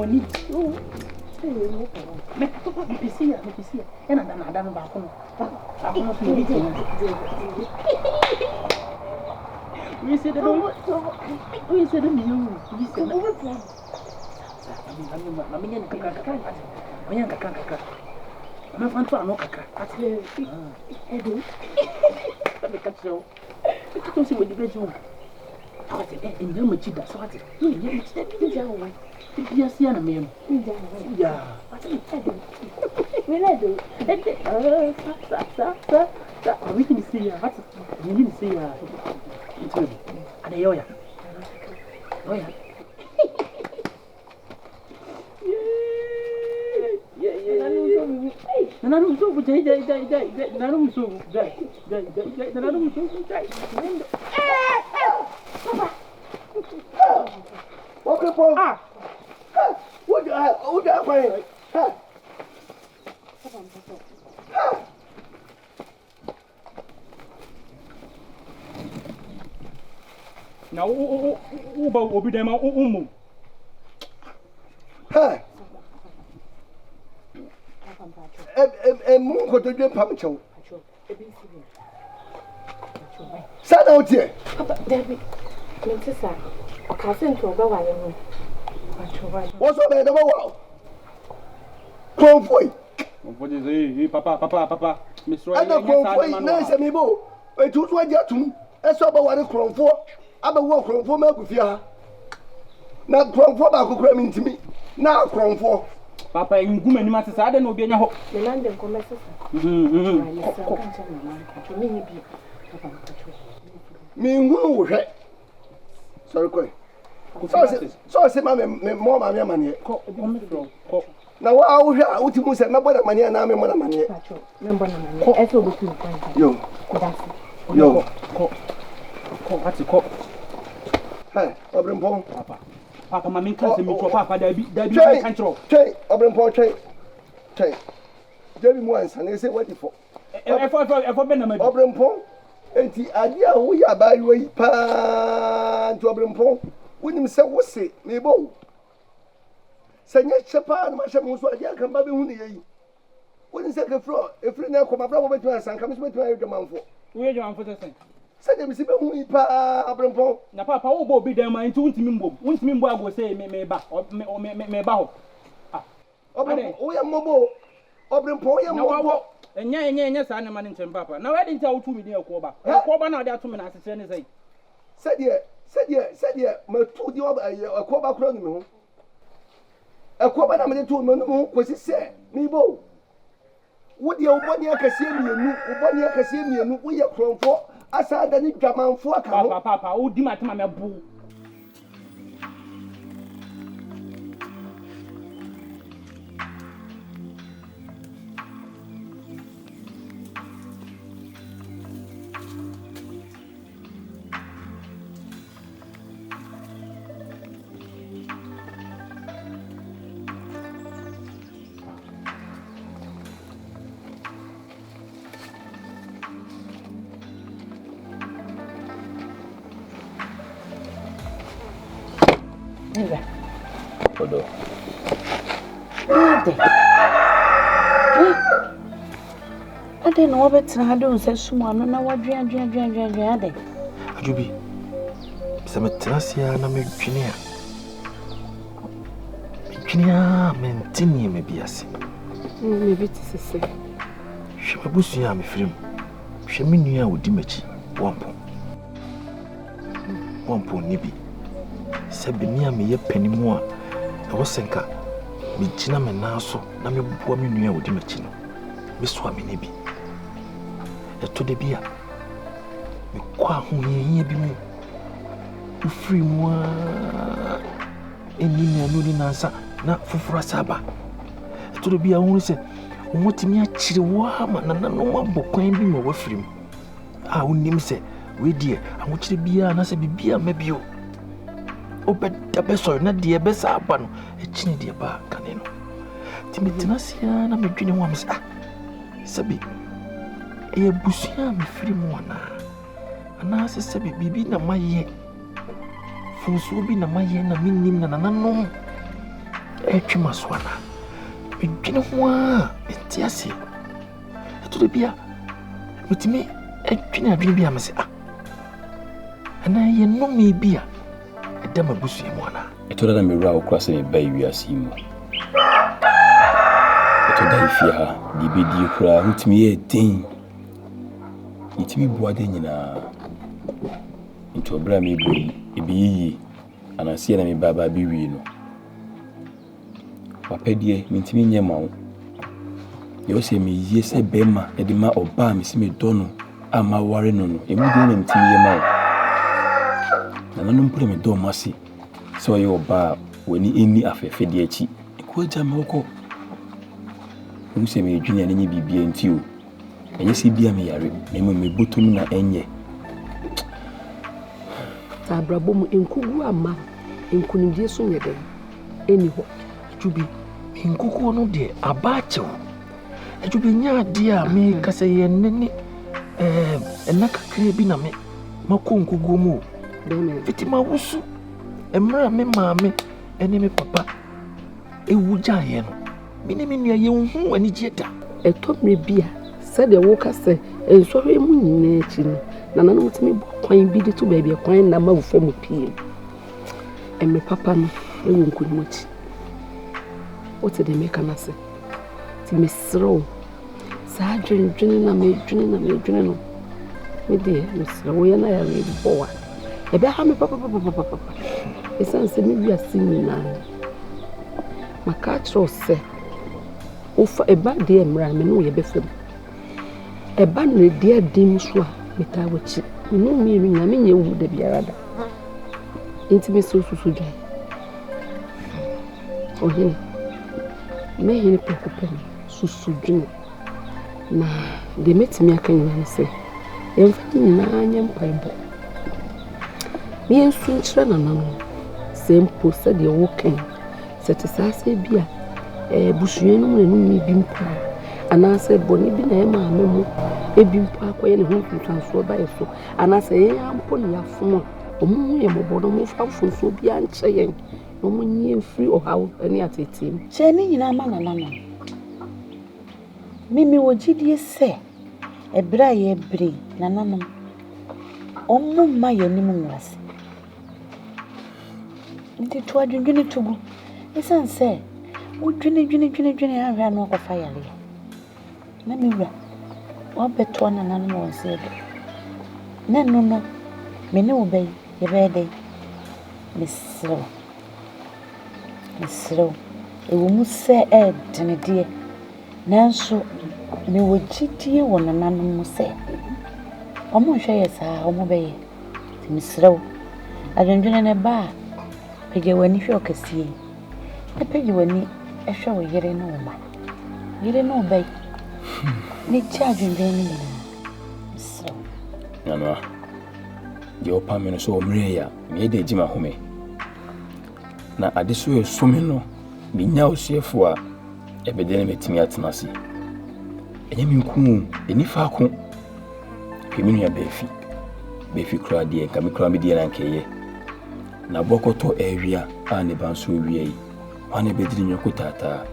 money. Me pisia. Ena da na da no ba ko no. Ba ko no so bi tin. We said the me you. We said the Manya kaka. I'm fan to no kaka. Ati Edo. Let me catch you. You don't see me the bedroom. Ati en dem chida so ati. No, you chida bi ja wo. Bi asia na me. Ja. Ati Edo. We Edo. Sa. We can see ya. Ati. You need to see ya. Itu. Ada yoya. Yoya. Nanarum so jai. Nanarum so jai. Nanarum so jai. What for? What the way? Now who be them umu. Hey. Mungo to do pamcho. Sat out here. Papa, Debbie, Princessa, or cousin to go away. What's up, man? Wow. Come for it. What is it? Papa. Miss Roy, I don't come for it. Nice, amiibo. I told what you to. I saw about what I come for. I'm a walk from Melkufia. Not come for back cram into me. Now come for. Papa, in Guman, you must say, no be any hope. The London commerce. Me who sorry, quick. So I say, Mamma, more money. Now, I'll ultimately say, my brother money and I'm more money. Yo. What's it called? Hey, Obrim Papa, my main cousin, Papa, there be control. Take, Obrim Take. Jerry once, and they say, what for? Obrim Pong, and the idea we are by way pan to Obrim Pong. Wouldn't say, what's it, me bow. Sanya Chapa, my shamus, what you can baby who wouldn't say the floor. If you now come up with us and comes with the man for. Where you are for the thing? Say them see who pa Obrim na papa wo be dem man tu ntimi mbo ago say me ba or me ba ho ah Obrim o ya mobo Obrim po ya mobo enya sa na man ntem papa na we dey tell tu mi dey ko ba na dey ato me na asese ne say said ye ma tu di ko ba kro ni me ho ko ba na me tu me no ko si se mi bo wo dey oboni akase mienu wo ye kronfo Asare ni gamanfo aka ho papa o di matema me bu Bodom. Aden no betra ha don se sumo no na wadwan Aden. Ajubi. Se metrasia na medwene a. Medwene mentini me biase. Me biti sese. Hwe mebusu ya me firim. Hwe me nua odi machi. Wampo ni bi. Se beni a me ye panimu a ewo senka me gina me naso na me bua me nua odi machi no. Me so a me ni bi. Eto de bia me kwa ho yeye bi mu free mu eni na no ni nansa na fufura saba eto de bia hu se wotimi a kire wo ama na no mabokwan bi no wa free mu a wonim se we die ahokire bia na se bibia mabio obeda beso na de be sa aba no ekine de ba kane no timitena sia na medwene ho am se sabi e busia me free mu ana se sabi bibi na maye funso bi na maye na minim na nanom etwima so ana medwene ho a entiase eto bia metimi etwene adwene bia mese ana ye no me bia edam abusu emu ana eto da me okura se me bai wiase mu eto da ifia ha di kura hutimi ye tin itimi buade nyina into bra me boyi ebiyi anase na me baba bi wi no wapedie mintimi nyema wo yo se me yie se bema e de ma oba me si me dono ama ware no emu de na mintimi yema wo na no mpure me do masi so yo oba wani eni afefe de achi ko ja me ko emu se me dwunya ne bibia nti o enye si bia me yare na me botum na enye abrabom enkugu ama enkunimdie so nyede eni ho jubi enkugu no de abachew jubi nya de a me kase ye nene enakakre bi na me mako enkugu mu fitima wusu emra me maame ene me papa ewuja ye no mini nua ye hu ani gieda etomre bia se de wo kase ensohwe mu nyina echi no na nanu mutimi kwan bi de to baabi kwan na ma wo fam pie emme papa no ewo nkunimochi o te de meka na se ti mesro sa dwendwene na me dwene no me de mesro wo ye na ya Yeboah ebe ha me papa esanse me wi asini na maka tro se ofa eba de emra me no ye befam eba no de adim so a meta wachi no mi nya me nya wu de biara da intime so dwa ohin me hin pekopem susu dwene na de metimi akanya ne se yemfa nyina anya mpaibo me ensu nkyere na nanu sempo se de wo kan se te sase bia busuenu mu ne mi bi mpa ana se boni bi na e ma amemu ebi mpa akoye ne ho ntwanso ba yeso ana se ye ampo ne yafomo omu ye mobodo mu fa funso bi anche yen omu nyi free o hawo ani atetem che ni nyina ma na mimi wogidie se ebra ye bre na nanom omu ma ye ni mu nwase ndi to adwendwene tugu esan se udwene ahwa no kofa yale na miwura obeto na nanom wonse do na no me ne obey ye bede misro ewo mu se denedie nanso me wogidie wona nanom mu se omo hwe ye saa omo beye misro adwendwene ne ba pege wani hwe okasie pege wani ehwe wo yere no ma yere no obey ni adwendwene ni misro nana yo pa me no so omre ya me de jima home na ade so esome no me nya osiefo a ebede na metimi atenase enye me nku eni fa ko hwemi nua befi kura de enka me kura me de na nkeye na bokoto ewia a ne banso ewia yi wane bediri nyoko tata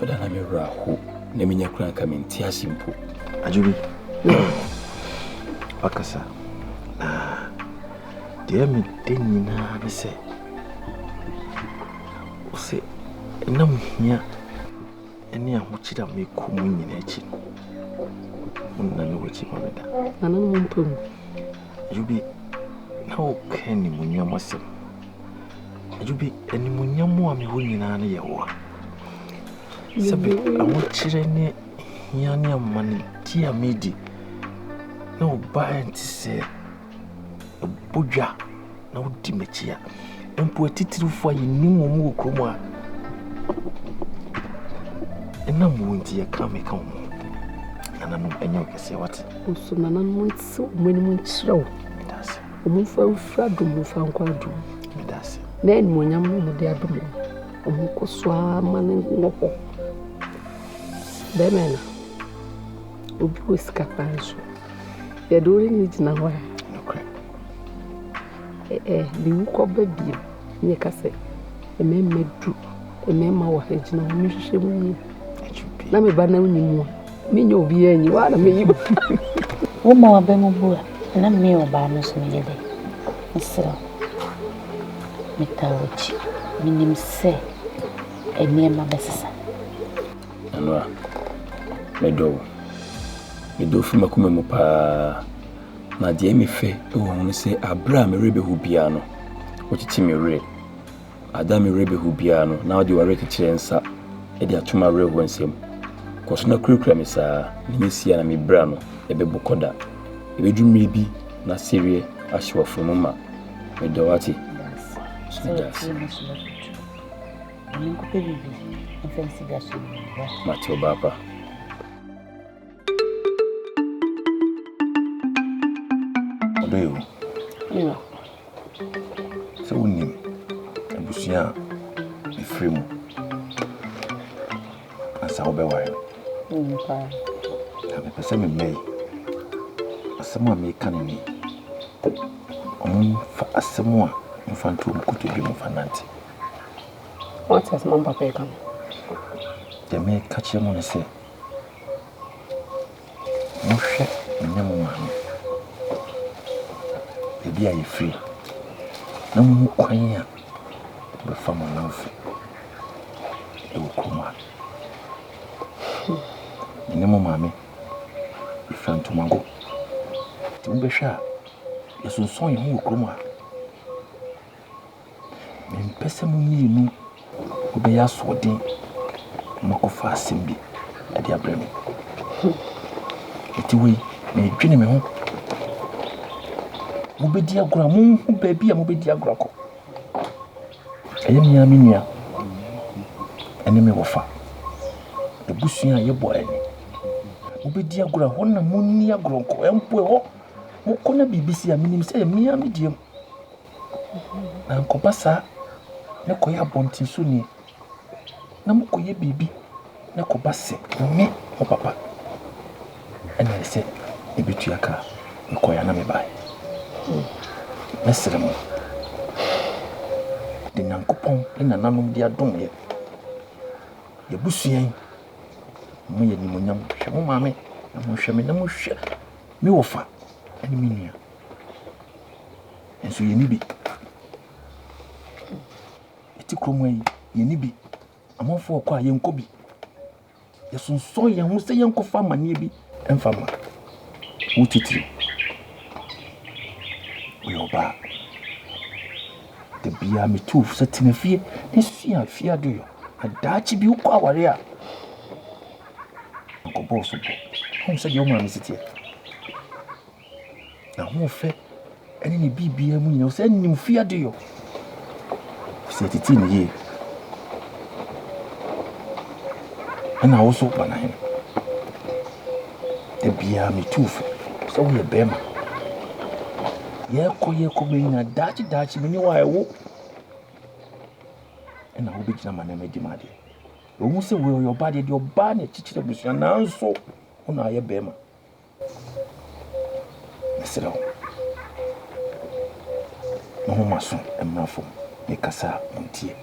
to da na me raho na me nya kura nka me ntiase mpo ajubi akasa de me denina be se o se na muhia eni ahokyira me komu nyina achi munna no wachi mameda ana no mpom ajubi na o kani munya masem ajubi eni munya mo a me ho nyina na Yeboah sabe ahokyira ne hia ne amane dia medi na o ba ntise bodwa na o di mechia empo atitirufo ayi nimu mu okromu a ena mu nti ya ka meka mo ana no enyo kese wat oso na nan mu nso mani mu nkyerɛw medase omu fa ufra do mu fa nkwa do medase na en mo nyam no de adom omu koso amane ngoko bemena obi osika panso ya do ni jina ho bi ko babie ne kase ememmedu mema wa hejina mu hwehwe mu na me ba na wunimu me nya obi anyi wa na me yi wo ma wa ba mu bua na me oba no so me yede nsira metawochi minim se eniema besesa anwa medo fi makoma mu pa na de mi fe e wo hu se abra me rebe hu bia no wo chichi me re ada me rebe hu bia no na de ware kire nsa e de atuma re ho nsem ko so na kurakura me sa ni mesia na me bra no e be bokoda e be dwumre bi na serie ahyewa from ma me do wati Matilda papa. Odo yo. So unim abusia ifremu. Asa obewa yo. Pa. Abi pese me mei. Asemo me kan ni. Fa asemo a mfantu mkuto bi mfananti. What has mom papa come? The me catch him on say. Mushe nyamu mama. Ebi aye free. Na mu kwan ya. Be fama na ofi. E wo kuma. Nyamu mama. Ifantu mango. Timbe sha. Yesu son yi wo kuma. Me mpese mu yi nu. Obe ya sodi. Makofa asimbi ade abrami eti we me dwene me ho mo bedi agora mo hu baabi a mo bedi agora ko ayemia minia ene me wofa ebusua Yeboah ani mo bedi agora ho na mo ni agora ko empo ho mo kona bibisi a minim se emia mediem na nkobasa ne koya bonti so ni na mukoye bibi na ko basse me o papa ene se ebitu aka nkoya na me bai mesere mo de nyankopon ina nanom dia dom ye yebusuan mo ye ni mo nyam hwe mo maame na mo hwe me na mo hwe me wofa ene me nua enso ye ni bi eti kromo yi ye ni bi amofo kwa yenko bi yesunso ye hu se yenko fa manie bi emfama wutitiri oyoba de bia me tu se tinafie ne fia do yo adachi bi ukwa ware a ko boso bo hon se yo ma me sitie na ho fe ene ni bibia mu nyina se nim fia do yo se titi ni ye ana also banahin e bia me tufu so we bema ye ko me nya dachi me ni wa ewo ana wo bigina manama di made o mu se we yo bade de oba na chichire busua na nso ona ye bema mesero no maso emrafo me kasa ntie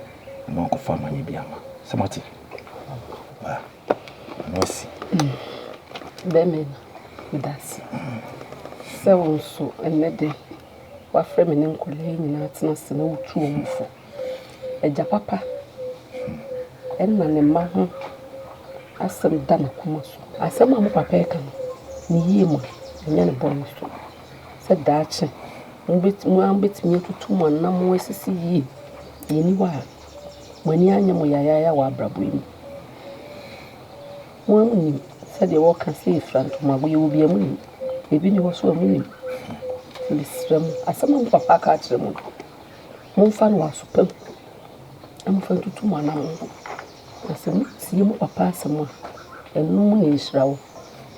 no ko fa manye bia ma samati ba nosi Bemen, that's so so and lady. What feminine colleen in arts no true for a japapa and my mamma as some done a commerce. I said, Mamma Papa can near me, and then a bonus. Said Dutch, and bit me to 2 months, no more to see ye. Anywhere when you are yaya wa brabuim. One said the walk and see front of my way will be a moon. Maybe you was so a moon. This as some papa catch them. Monfan was super. I'm from 2 months. I said, see you, papa, someone, and no moon is row.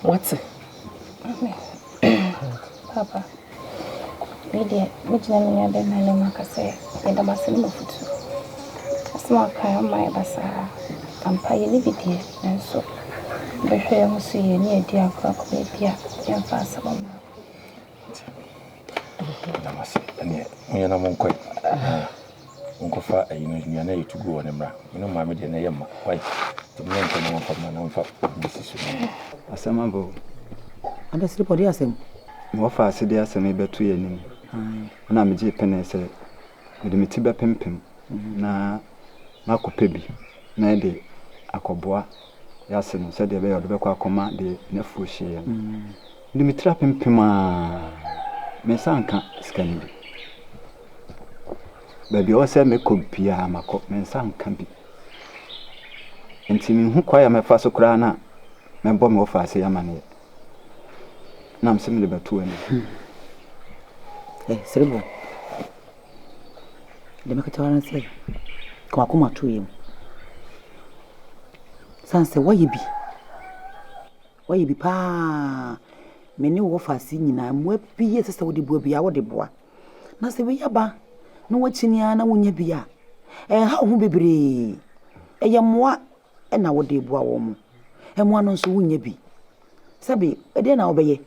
What's it? Papa, we did, which name I didn't know, Maka say, and the Basim of it. A small kind of my Basara, and pay liberty, and so. But I will see you near dear clock, baby, and fast along. unkofa you know to go on emra you know mama de na yema why to me nko no for man nfa decision asamabo anda siri podi asem mo fa asede asem beto ye nim na me je pene se me de meti be pempem na makopa bi na de akoboa yase no se de be yodo be kwa akoma de nafu hye de metira pempem a me sanka skani bi baby o se me kopia mako me sanka bi enti me hu kwa ya me fa so kra na me bo me ofa ase yamane nam se me de beto ani siribo de me katawana se kwa kuma tuye sanse wayibi pa meni wo fasi nyina mo biye sese wo de bo bia wo de boa na se we yaba no wachinia na wonya bia ha ho bebre moa na wo de boa wo mo moa no so wonya bi sabi ede na obeye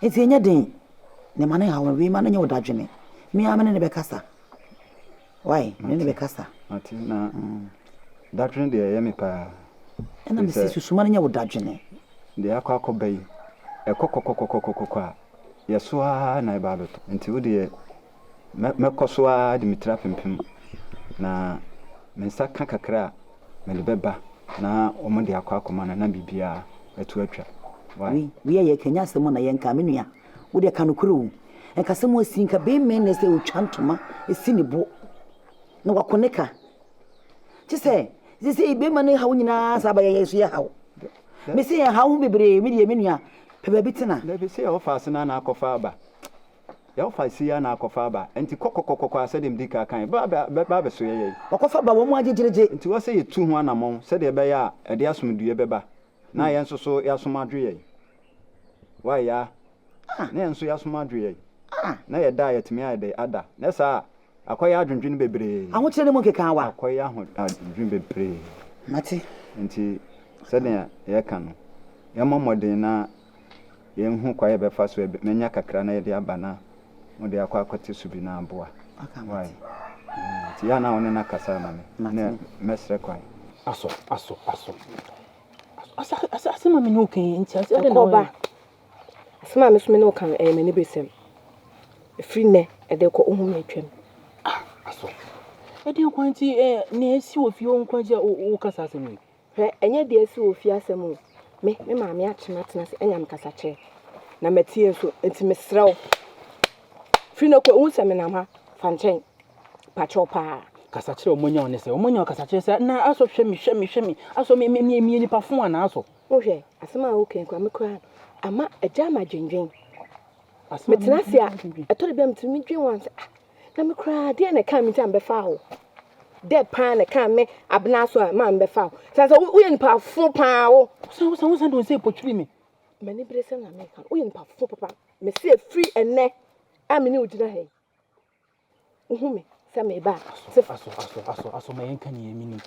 eti enya den ne mane ha wo we mane nya wo dadwene mi amene ne be kasa why ne be kasa ati na dadwene de ye me pa ena me se susumane nya wo dadwene de akwakobai ekokokokokokokwa yeso a na eba beto nti wo de mekoso a de mitra pempem na mensa kakakra me le beba na omo de akwakoma na bibia etu atwa why we ye kenya asemo na yenka menua wo de kanokuru enkasemo asinka be men na se otwantoma esinibo na wakoneka tise be man ha wonyina saba yesu ya hawo me se ya hawo bebre me de menua peba bitina na be se ya ofa na akofa aba ya ofa si ya na akofa aba enti kokokokoko asede mdika kan ba be so ye akofa ba wo mu ajejereje enti wo se ye tu ho anamon se de be ya e de asomdue beba na ye nso so ya somadwe ye wa ya na ye nso ya somadwe ye na ye da ye timi ade ada na sa akoya adwendwen bebre aho kire ne mo keka wa akoya aho adwendwen bebre mate enti se de ye kan no ya momoden na ye hu kwa ye be fa so be menya kakra na ye de aba na mo de akwa akote subi na aboa why ti ya na one na kasa na me ne mesre kwa aso asema me no kan nti ase de na asema me so me no kan me ne besem free ne e de ko ohum na twam aso e de ko nti na esi wo fie on kwaje o kasa asem he enye de esi wo fie asem me maame atena se enyam kasa che na matie so enti mesrew free no ko ohum se me nam ha fanchen pachopa kasa kire omonya one se omonya kasa kire se na aso hwemi aso me ni pafon ana aso wo hwe asema o ken kwa me kra ama eja ma dwendwen metena se a etore bem timi dwen wan se na me kra de na kan mi tan be fa ho de pan na kan me abna so a ma be fa ho sa wo ye nipa fo pan wo so do se potwiri me mani brese na me kan wo ye nipa fo papa me se free enne a me ni ojina he uhume sa me ba aso me yenka ni emini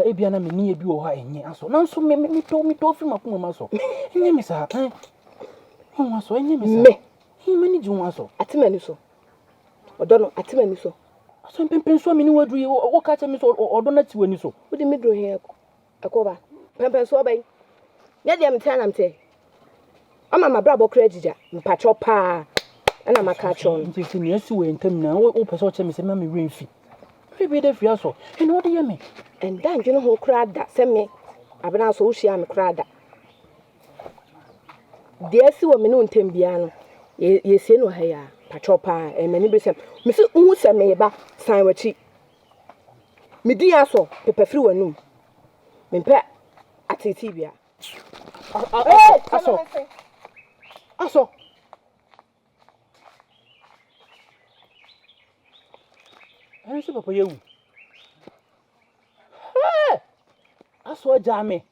ebia na me ni ebi wo ha enye aso na nso me to fi makoma ma so enye me sa kan ho aso enye me sa me mani ji ho aso atemani so odono atemani so aso pempen so me ni wadu ye wo ka che me so odono ti wani so wo de me dro he akoba pempen so obai nya de mtia na mte ama mabra bokra jija mpacho pa ana makachon nti ni esi we ntam na wo pese o che me se ma me renfi bi de fi aso e no de ye me enda ndwene ho kra da se me abena so wo hia me kra da de esi wo me no ntam bia no ye sie no ha ya pachopa mani besem me se hu se me ba san wachi me di aso pepefri wanum me pe atiti bia aso Ense papa yewu. Aso jame.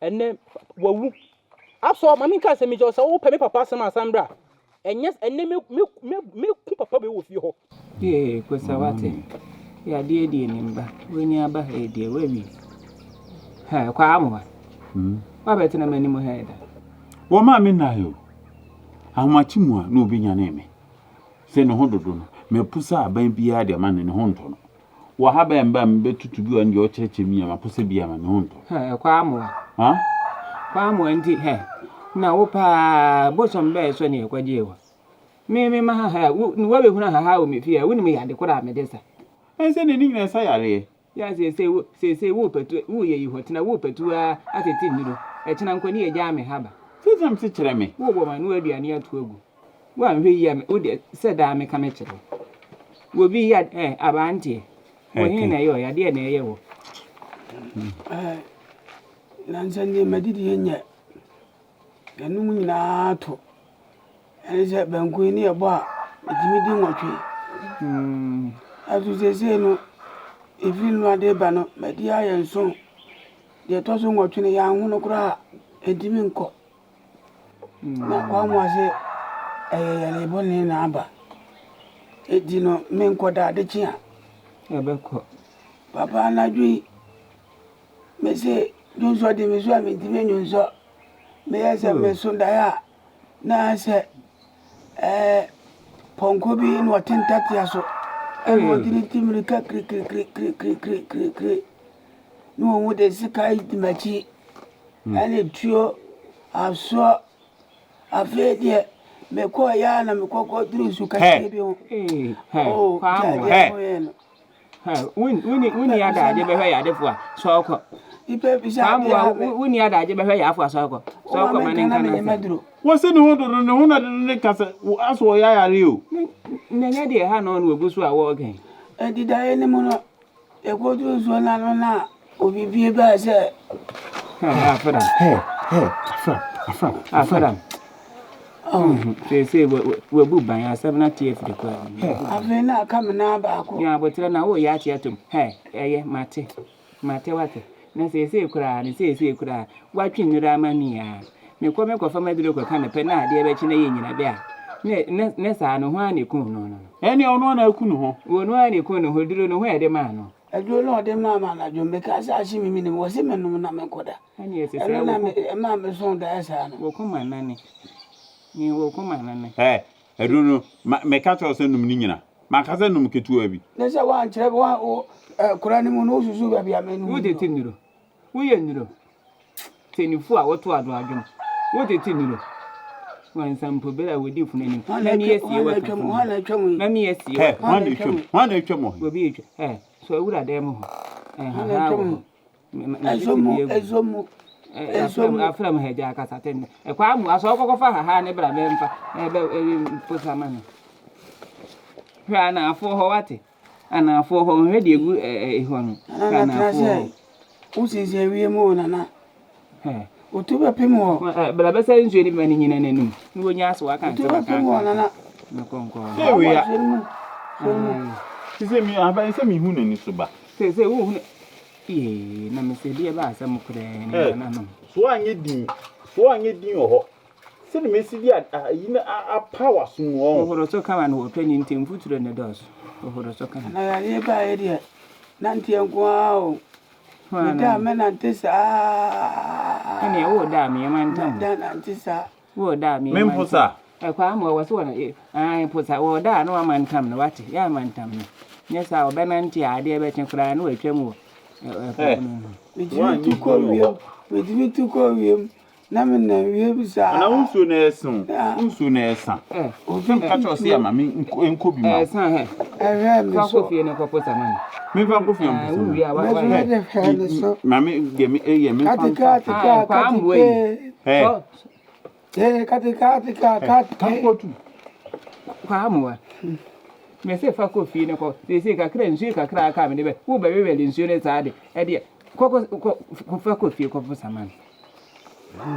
Enne wawu. Aso mami ka se mi jo se wo pe me papa asem asambra. Enne me ku papa be wo fie ho. Kwesa wate. Ya die nimba. Weni aba he die wawi. Ha kwa amwa. Wa betina mani mo heda. Wo ma me na yo. Ahmachi mu a no obi nya na eme. Se no ho dodo no. me pusa aban biya de man ne honto no wa ha ba mba mbetutu bi on de o cheche mi ma pusa biya ma ne honto kwa amu ha kwa amu ndi na wo pa bosom be so ne kwaje wa me ma ha ni wa be huna ha o me fie wo ni me yade kora me desa ense ne ni sa yare ya se wo petu wo ye yihotina wo petu atete niro e kina nkoni ye ja me haba fitam se kire me wo bo ma no aduane atu agu wo anhwe yi me wo de se da me ka me kire wo bi ya abante wo hin na yo ya de na ye wo nanse ne madidi yenye yanu mu nyina to ense banku ni e bo a etimi di nwotwe atu se no ifin no ade ba no medi ayen so de to so nwotwe ne ya hu no kura etimi nko na kwa mo ase yale bo ni na aba edi no me nko da de chia ebeko papa na dui me se nyonso de me so amintime nyonso me yesa me so da ya na se ponko bi no tentati aso eno dini timri ka kri no wo de sika idimachi ane tuo aso afedie me ko ya na me ko duru su ka bi ho oh wuni ada aje be hwe ya de fo so ko ipe bisa wuni ada aje be hwe ya afo so ko mane kana wo se ne ho do ne ho na ne kasa aso ya yare o nenya de ha no no ogusu a wo gen edida ene mo no e ko duru so na no na obibie ba se afra afra se we bu ban ya 7 TF de kwa afena kam na ba ko ya botre na wo ya chi atum eye mate wate na se kura ni se kura watwi nira mani ya me ko fa madiro ko kan pe na ade be chi na ye nyina be a ne sa no ho ani kun no eni ono na aku no ho wonu ani kun no ho diro no ho ede ma no eduro no de ma na jo me ka sa shi mi ni wo se menum na me koda ani ese se na me ma me so da esa no wo kuma nani ni wo kuma nani eduro me ka to se num ni nyina ma ka se num ketu abi ne se wa nchire wa o kura ni mu no susu ba bia me nu wo de tiniro wo ye niro tenifu a woto ado adwom wo de tiniro wan sampo bela wodi funu ni na mi yesi wa na mi yesi wa na twem wo bi etwa so awura da mu ho ezomu afram haja akasa ten kwa mu aso kokofa ha ne bra me mfa posama no hwa na afo ho wate ana afo ho hwe de egu ho no ana afo usisi wie mu na otuba pemo bla besa nsuo ni mani nyina nanum ni wonya aso aka nte otuba pemo na konko we ya se mi aba se mi hu na ni suba se wo hu na me se bia ba asam kure ni na no so anye din oho se ni me si dia yina a power so no ohoro so kama no opani ntem futuro ne dos ohoro so kama na ya ba ye dia na ntie nko a o da me na ntisa ene wo da me man tam da na ntisa wo da me men pusa kwa mo waso na pusa wo da no man tam no wate ya man tam no nyesa obenanti ade be tenkura no atwam wo Medimi tu ko wiem na me na wiem sa na unsu na esa o fem ka cho se ama me enko bi ma esa me so ko fie ne ko posa man me fa ko fie mo wi awa ma me ge me ye me katika ko tu kwa amwa me se fa ko fie ne ko se ka kra nsu ka kra aka me ne be wo ba we nsu ne sa de e de ko fa ko fie ko posa man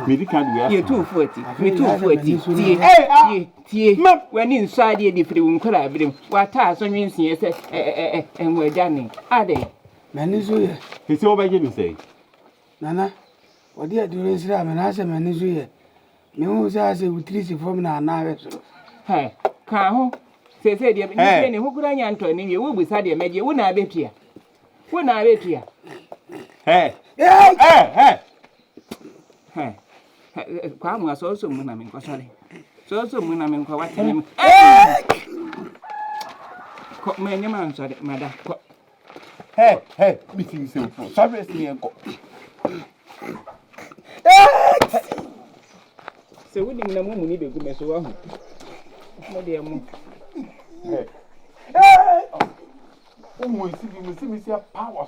medical we ye 240 tie wani nsu ade de firi wunkura abirem wata so nwinsie se enwajane ade mani zo ye se o ba je mi sei nana odi aduro nsira me na se mani zo ye me hu sa se utrisi fom na na we so ka ho se de ni hukura nyanto ni ye wo busa de meje wo na abetua kwa mu aso mu na me nko sore so mu na me nko wate me Kɔ ma nyama ansɔre madam. Kɔ. Hey, meeting so for. Service me enko. Se wodi na mu ni begu me so wa ho. Mo de mo. Hey. Oh, my, see me see power.